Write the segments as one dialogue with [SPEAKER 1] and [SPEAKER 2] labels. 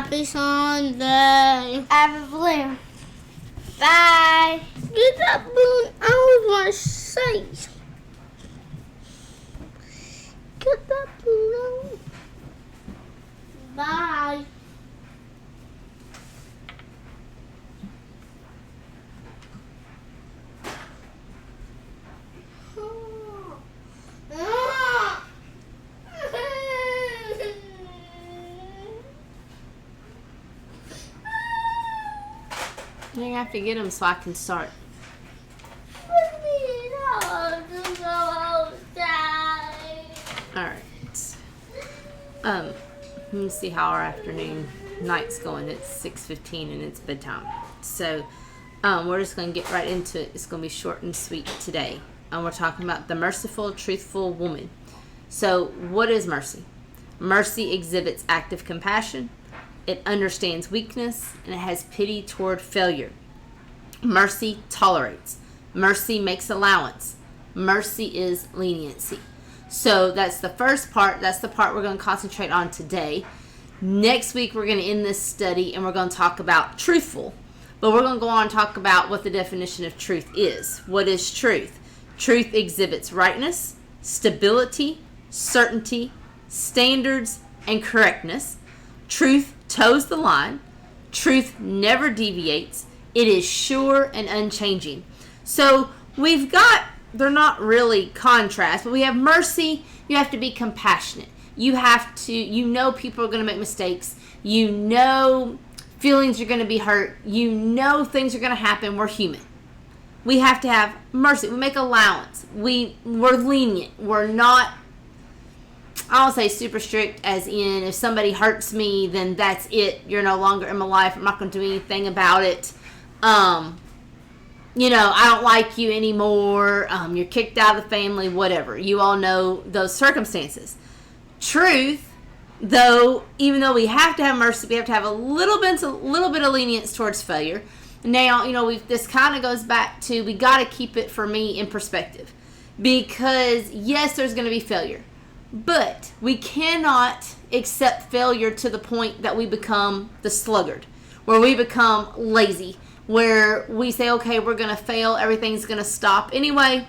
[SPEAKER 1] Happy Sunday.
[SPEAKER 2] Have a balloon.
[SPEAKER 1] Bye. Get that balloon out of my sight. Get that balloon out. Bye.
[SPEAKER 3] You're going to have to get them so I can start. Alright. Let me see how our night's going. It's 6:15 and it's bedtime. So, we're just going to get right into it. It's going to be short and sweet today. We're talking about the merciful, truthful woman. So, what is mercy? Mercy exhibits active compassion. It understands weakness, and it has pity toward failure. Mercy tolerates. Mercy makes allowance. Mercy is leniency. So that's the first part. That's the part we're going to concentrate on today. Next week, we're going to end this study, and we're going to talk about truthful. But we're going to go on and talk about what the definition of truth is. What is truth? Truth exhibits rightness, stability, certainty, standards, and correctness. Truth toes the line. Truth never deviates. It is sure and unchanging. So we've got, they're not really contrast, but we have mercy. You have to be compassionate. You have to, you know people are going to make mistakes. You know feelings are going to be hurt. You know things are going to happen. We're human. We have to have mercy. We make allowance. We're lenient. We're not, I don't say super strict as in if somebody hurts me, then that's it. You're no longer in my life. I'm not going to do anything about it. I don't like you anymore. You're kicked out of the family, whatever. You all know those circumstances. Truth, though, even though we have to have mercy, we have to have a little bit of lenience towards failure. Now, this kind of goes back to we got to keep it, for me, in perspective. Because, yes, there's going to be failure. But we cannot accept failure to the point that we become the sluggard, where we become lazy, where we say, okay, we're going to fail, everything's going to stop anyway,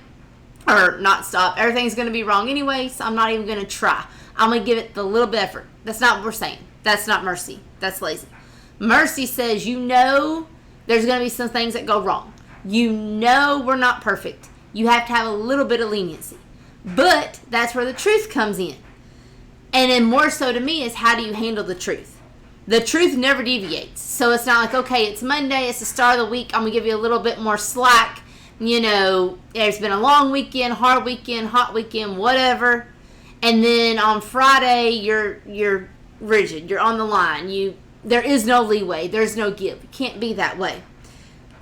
[SPEAKER 3] or not stop, everything's going to be wrong anyway, so I'm not even going to try. I'm going to give it the little bit of effort. That's not what we're saying. That's not mercy. That's lazy. Mercy says, there's going to be some things that go wrong. We're not perfect. You have to have a little bit of leniency. But that's where the truth comes in. And then more so to me is, how do you handle the truth? The truth never deviates. So it's not like, okay, it's Monday, it's the start of the week, I'm going to give you a little bit more slack. There's been a long weekend, hard weekend, hot weekend, whatever. And then on Friday, you're rigid. You're on the line. There is no leeway. There's no give. It can't be that way.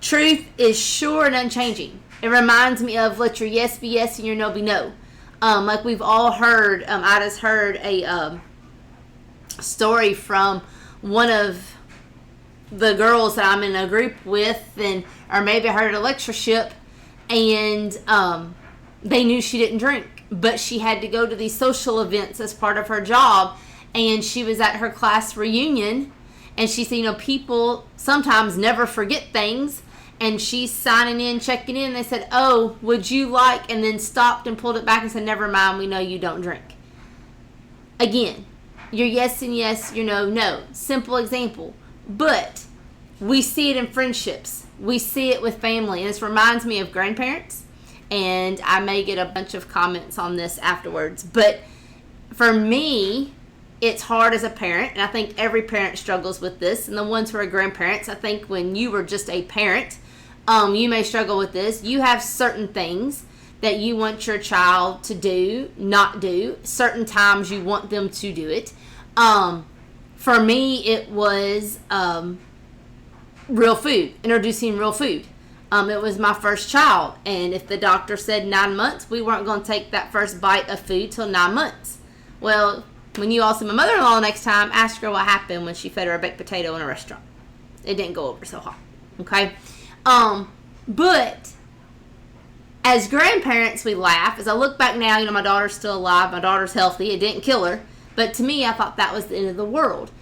[SPEAKER 3] Truth is sure and unchanging. It reminds me of let your yes be yes and your no be no. Like we've all heard, I just heard a story from one of the girls that I'm in a group with, or maybe I heard at a lectureship, and they knew she didn't drink, but she had to go to these social events as part of her job, and she was at her class reunion, and she said, people sometimes never forget things. And she's signing in, checking in. They said, oh, would you like, and then stopped and pulled it back and said, never mind, we know you don't drink. Again, your yes and yes, your no, no. Simple example. But we see it in friendships. We see it with family. And this reminds me of grandparents. And I may get a bunch of comments on this afterwards. But for me, it's hard as a parent. And I think every parent struggles with this. And the ones who are grandparents, I think when you were just a parent, you may struggle with this. You have certain things that you want your child to do, not do. Certain times you want them to do it. For me, it was real food, introducing real food. It was my first child. And if the doctor said 9 months, we weren't going to take that first bite of food till 9 months. Well, when you all see my mother-in-law next time, ask her what happened when she fed her a baked potato in a restaurant. It didn't go over so hot. Okay? But as grandparents, we laugh. As I look back now, my daughter's still alive. My daughter's healthy. It didn't kill her. But to me, I thought that was the end of the world.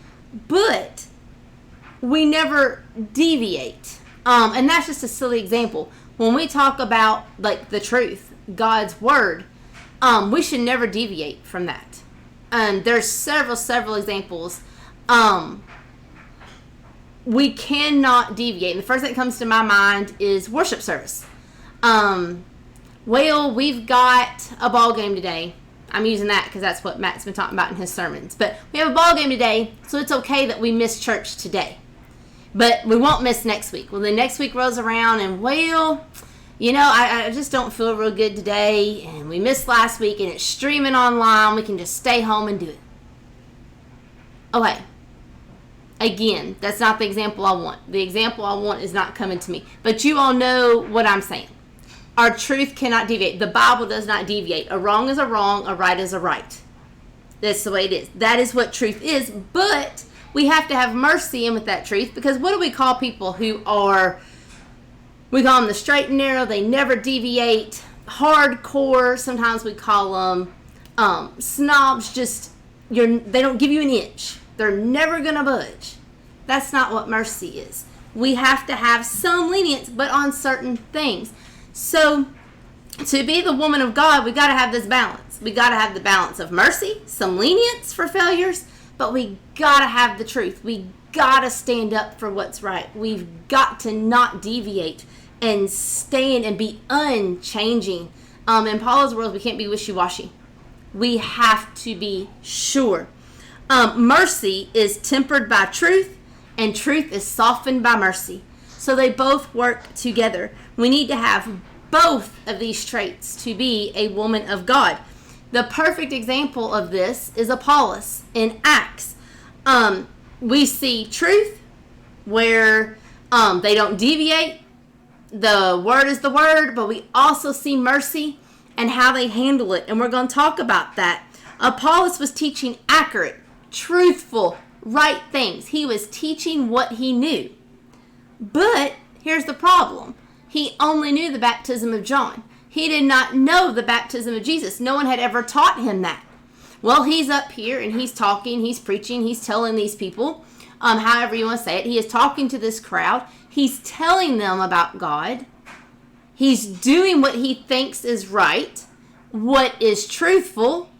[SPEAKER 3] But we never deviate. And that's just a silly example. When we talk about like the truth, God's word, we should never deviate from that. There's several examples. We cannot deviate. And the first thing that comes to my mind is worship service. Well, we've got a ball game today. I'm using that because that's what Matt's been talking about in his sermons. But we have a ball game today, so it's okay that we miss church today. But we won't miss next week. Well, then next week rolls around and, well, you know, I just don't feel real good today. And we missed last week and it's streaming online. We can just stay home and do it. Okay. Again, that's not the example I want. The example I want is not coming to me. But you all know what I'm saying. Our truth cannot deviate. The Bible does not deviate. A wrong is a wrong. A right is a right. That's the way it is. That is what truth is. But we have to have mercy in with that truth, because what do we call people who are, we call them the straight and narrow, they never deviate, hardcore, sometimes we call them snobs, just, they don't give you an inch. They're never going to budge. That's not what mercy is. We have to have some lenience, but on certain things. So, to be the woman of God, we got to have this balance. We got to have the balance of mercy, some lenience for failures, but we got to have the truth. We got to stand up for what's right. We've got to not deviate and stand and be unchanging. In Paula's world, we can't be wishy-washy. We have to be sure. Mercy is tempered by truth, and truth is softened by mercy. So they both work together. We need to have both of these traits to be a woman of God. The perfect example of this is Apollos in Acts. We see truth where they don't deviate. The word is the word, but we also see mercy and how they handle it. And we're going to talk about that. Apollos was teaching accurate, truthful, right things. He was teaching what he knew. But here's the problem. He only knew the baptism of John. He did not know the baptism of Jesus. No one had ever taught him that. Well, he's up here and he's talking, he's preaching, he's telling these people, however you want to say it. He is talking to this crowd. He's telling them about God. He's doing what he thinks is right, what is truthful.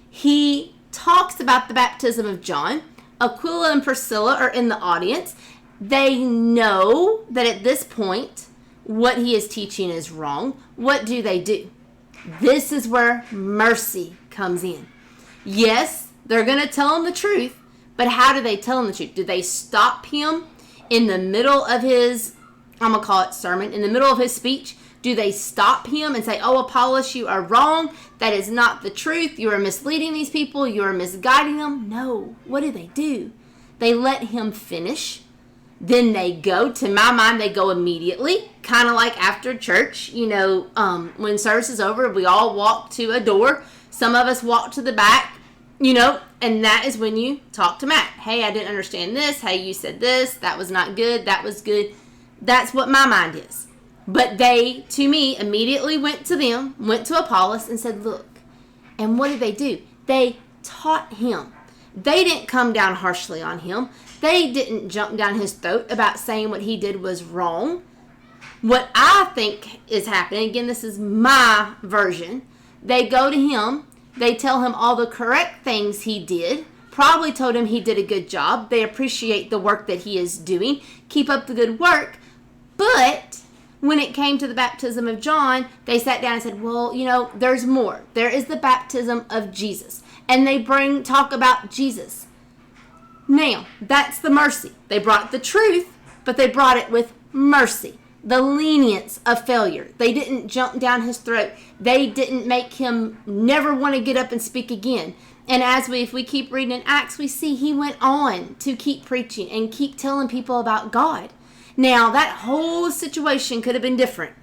[SPEAKER 3] He talks about the baptism of John. Aquila and Priscilla are in the audience. They know that at this point, what he is teaching is wrong. What do? This is where mercy comes in. Yes, they're going to tell him the truth, but how do they tell him the truth? Do they stop him in the middle of his, I'm going to call it sermon, in the middle of his speech? Do they stop him and say, oh, Apollos, you are wrong. That is not the truth. You are misleading these people. You are misguiding them. No. What do? They let him finish. Then they go, to my mind, they go immediately, kind of like after church, when service is over, we all walk to a door. Some of us walk to the back, and that is when you talk to Matt. Hey, I didn't understand this. Hey, you said this. That was not good. That was good. That's what my mind is. But they, to me, immediately went to Apollos and said, look. And what did they do? They taught him. They didn't come down harshly on him. They didn't jump down his throat about saying what he did was wrong. What I think is happening, again, this is my version. They go to him. They tell him all the correct things he did. Probably told him he did a good job. They appreciate the work that he is doing. Keep up the good work. But when it came to the baptism of John, they sat down and said, well, there's more. There is the baptism of Jesus. And they talk about Jesus. Now, that's the mercy. They brought the truth, but they brought it with mercy. The lenience of failure. They didn't jump down his throat. They didn't make him never want to get up and speak again. And if we keep reading in Acts, we see he went on to keep preaching and keep telling people about God. Now, that whole situation could have been different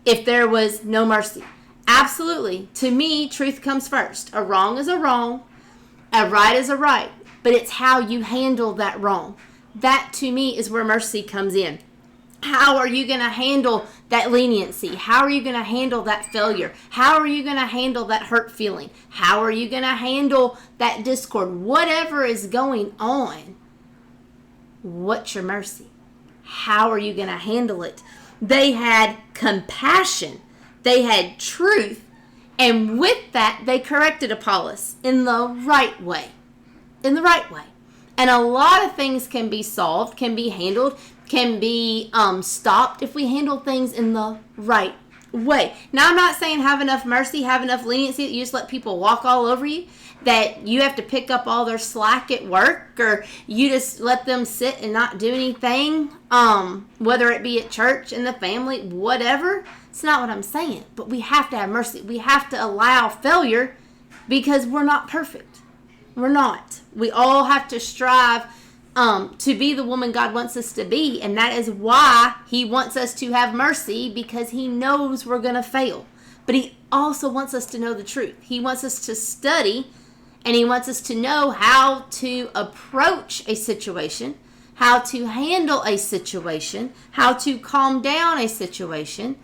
[SPEAKER 3] if there was no mercy. Absolutely. To me, truth comes first. A wrong is a wrong. A right is a right. But it's how you handle that wrong. That, to me, is where mercy comes in. How are you going to handle that leniency? How are you going to handle that failure? How are you going to handle that hurt feeling? How are you going to handle that discord? Whatever is going on, What's your mercy? How are you going to handle it? They had compassion. They had truth. And with that, they corrected Apollos in the right way. In the right way. And a lot of things can be solved, can be handled, can be stopped if we handle things in the right way. Now, I'm not saying have enough mercy, have enough leniency that you just let people walk all over you, that you have to pick up all their slack at work, or you just let them sit and not do anything, whether it be at church, in the family, whatever. It's not what I'm saying. But we have to have mercy. We have to allow failure because we're not perfect. We're not. We all have to strive to be the woman God wants us to be. And that is why he wants us to have mercy, because he knows we're going to fail. But he also wants us to know the truth. He wants us to study, and he wants us to know how to approach a situation, how to handle a situation, how to calm down a situation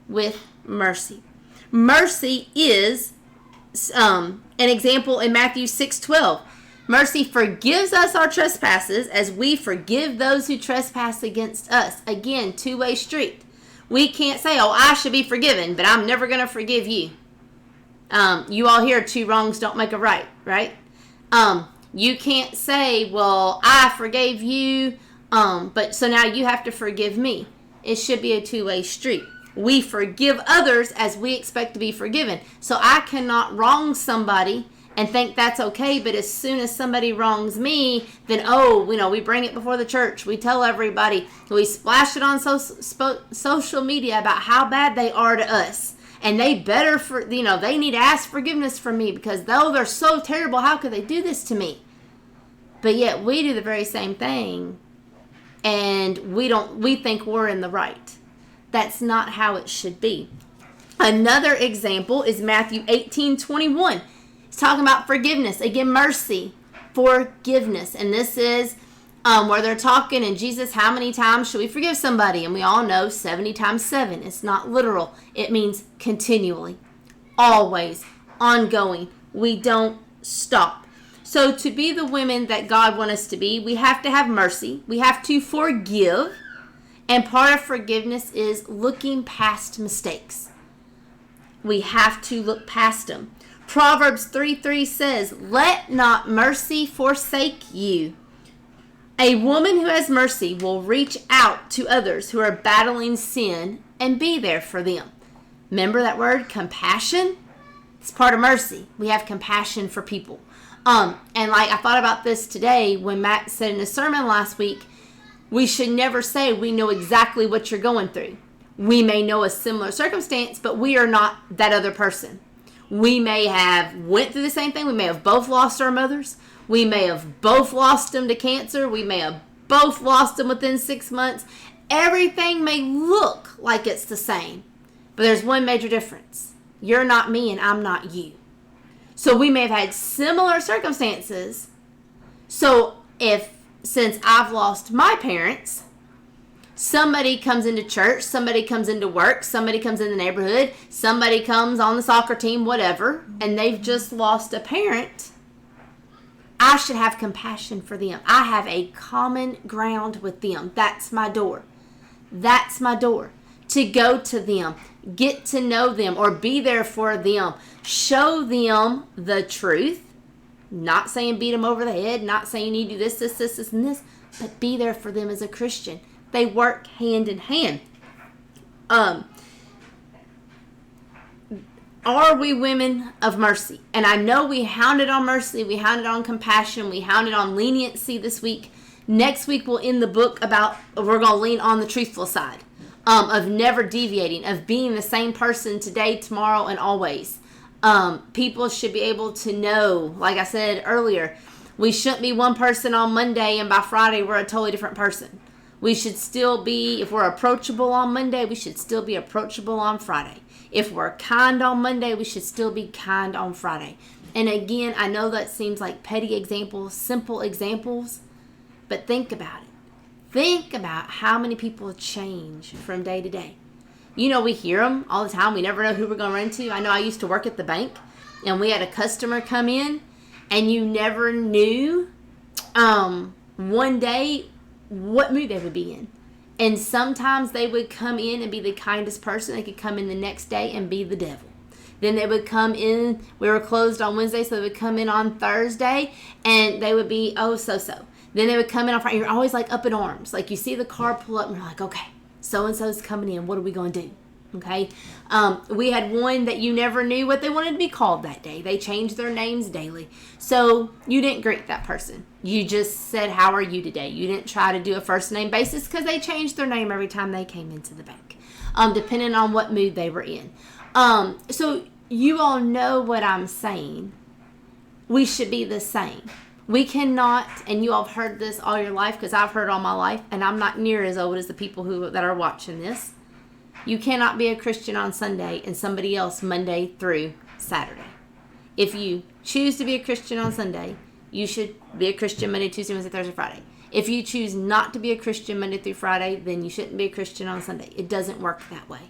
[SPEAKER 3] with mercy. Mercy is an example in Matthew 6:12. Mercy forgives us our trespasses as we forgive those who trespass against us. Again, two-way street. We can't say, oh, I should be forgiven, but I'm never going to forgive you. You all hear two wrongs don't make a right, right? You can't say, well, I forgave you, but so now you have to forgive me. It should be a two-way street. We forgive others as we expect to be forgiven. So I cannot wrong somebody and think that's okay, but as soon as somebody wrongs me, then, we bring it before the church. We tell everybody. We splash it on social media about how bad they are to us. And they they need to ask forgiveness from me because though they're so terrible, how could they do this to me? But yet we do the very same thing, and we think we're in the right. That's not how it should be. Another example is Matthew 18:21. It's talking about forgiveness. Again, mercy, forgiveness. And this is where they're talking, and Jesus, how many times should we forgive somebody? And we all know 70 times 7. It's not literal. It means continually, always, ongoing. We don't stop. So to be the women that God wants us to be, we have to have mercy. We have to forgive. And part of forgiveness is looking past mistakes. We have to look past them. Proverbs 3:3 says, let not mercy forsake you. A woman who has mercy will reach out to others who are battling sin and be there for them. Remember that word, compassion? It's part of mercy. We have compassion for people. And I thought about this today when Matt said in a sermon last week, we should never say we know exactly what you're going through. We may know a similar circumstance, but we are not that other person. We may have went through the same thing. We may have both lost our mothers. We may have both lost them to cancer. We may have both lost them within 6 months. Everything may look like it's the same, but there's one major difference. You're not me and I'm not you. So we may have had similar circumstances. So since I've lost my parents, somebody comes into church, somebody comes into work, somebody comes in the neighborhood, somebody comes on the soccer team, whatever, and they've just lost a parent, I should have compassion for them. I have a common ground with them. That's my door. That's my door. To go to them, get to know them, or be there for them. Show them the truth. Not saying beat them over the head, not saying you need to do this, and this, but be there for them as a Christian. They work hand in hand. Are we women of mercy? And I know we hounded on mercy, we hounded on compassion, we hounded on leniency this week. Next week we'll end the book we're going to lean on the truthful side of never deviating, of being the same person today, tomorrow, and always. People should be able to know, like I said earlier, we shouldn't be one person on Monday and by Friday we're a totally different person. We should still be, if we're approachable on Monday, we should still be approachable on Friday. If we're kind on Monday, we should still be kind on Friday. And again, I know that seems like petty examples, simple examples, but think about it. Think about how many people change from day to day. We hear them all the time. We never know who we're going to run into. I know I used to work at the bank, and we had a customer come in, and you never knew one day what mood they would be in. And sometimes they would come in and be the kindest person. They could come in the next day and be the devil. Then they would come in, we were closed on Wednesday, so they would come in on Thursday and they would be so-so. Then they would come in on Friday. You're always like up in arms. Like you see the car pull up and you're like, okay, so-and-so's coming in. What are we going to do? Okay. We had one that you never knew what they wanted to be called that day. They changed their names daily. So you didn't greet that person. You just said, how are you today? You didn't try to do a first name basis because they changed their name every time they came into the bank, depending on what mood they were in. So you all know what I'm saying. We should be the same. We cannot, and you all have heard this all your life because I've heard all my life, and I'm not near as old as the people that are watching this. You cannot be a Christian on Sunday and somebody else Monday through Saturday. If you choose to be a Christian on Sunday, you should be a Christian Monday, Tuesday, Wednesday, Thursday, Friday. If you choose not to be a Christian Monday through Friday, then you shouldn't be a Christian on Sunday. It doesn't work that way.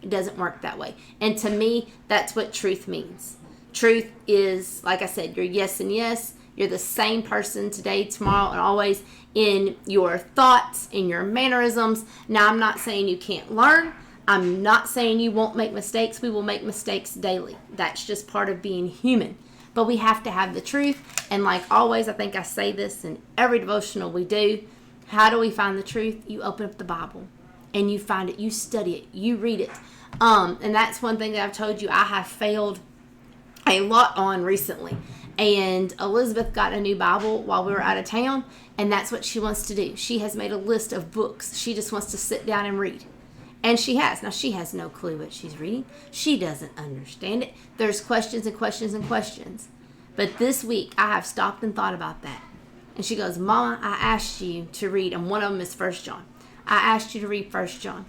[SPEAKER 3] It doesn't work that way. And to me, that's what truth means. Truth is, like I said, you're yes and yes. You're the same person today, tomorrow, and always in your thoughts, in your mannerisms. Now, I'm not saying you can't learn. I'm not saying you won't make mistakes. We will make mistakes daily. That's just part of being human. But we have to have the truth. And like always, I think I say this in every devotional we do. How do we find the truth? You open up the Bible and you find it. You study it. You read it. And that's one thing that I've told you I have failed a lot on recently. And Elizabeth got a new Bible while we were out of town. And that's what she wants to do. She has made a list of books. She just wants to sit down and read. And she has. Now, she has no clue what she's reading. She doesn't understand it. There's questions and questions and questions. But this week, I have stopped and thought about that. And she goes, Mama, I asked you to read, and one of them is 1 John. I asked you to read 1 John.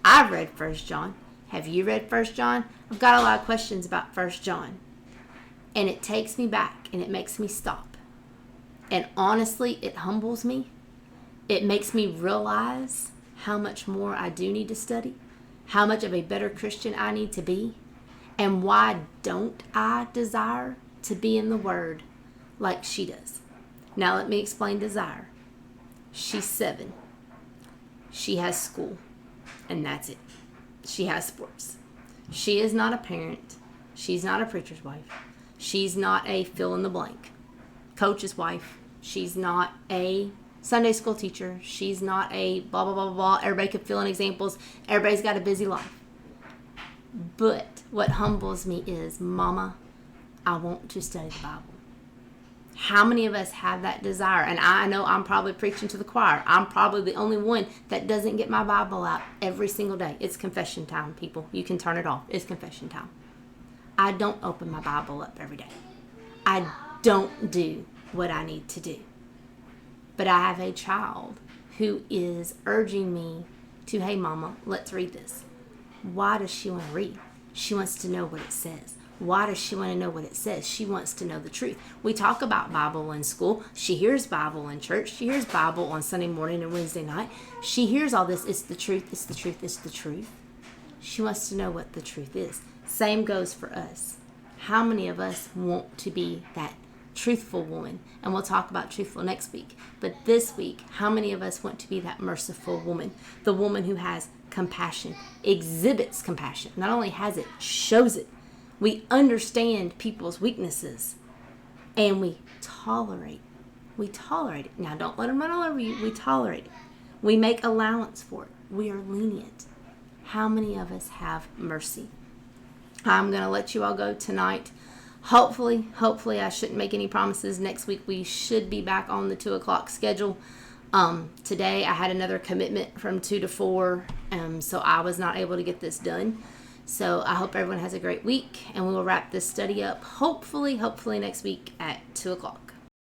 [SPEAKER 3] I've read 1 John. Have you read 1 John? I've got a lot of questions about 1 John. And it takes me back, and it makes me stop. And honestly, it humbles me. It makes me realize how much more I do need to study, how much of a better Christian I need to be, and why don't I desire to be in the Word like she does. Now let me explain desire. She's 7. She has school, and that's it. She has sports. She is not a parent. She's not a preacher's wife. She's not a fill in the blank coach's wife. She's not a Sunday school teacher. She's not a blah, blah, blah, blah, blah. Everybody could fill in examples. Everybody's got a busy life. But what humbles me is, Mama, I want to study the Bible. How many of us have that desire? And I know I'm probably preaching to the choir. I'm probably the only one that doesn't get my Bible out every single day. It's confession time, people. You can turn it off. It's confession time. I don't open my Bible up every day. I don't do what I need to do. But I have a child who is urging me to, hey, Mama, let's read this. Why does she want to read? She wants to know what it says. Why does she want to know what it says? She wants to know the truth. We talk about Bible in school. She hears Bible in church. She hears Bible on Sunday morning and Wednesday night. She hears all this. It's the truth. It's the truth. It's the truth. She wants to know what the truth is. Same goes for us. How many of us want to be that truthful woman? And we'll talk about truthful next week. But this week, how many of us want to be that merciful woman? The woman who has compassion, exhibits compassion. Not only has it, shows it. We understand people's weaknesses. And we tolerate. We tolerate it. Now, don't let them run all over you. We tolerate it. We make allowance for it. We are lenient. How many of us have mercy? I'm going to let you all go tonight. Hopefully, I shouldn't make any promises. Next week, we should be back on the 2 o'clock schedule. Today, I had another commitment from 2 to 4, so I was not able to get this done. So I hope everyone has a great week, and we will wrap this study up hopefully next week at 2 o'clock.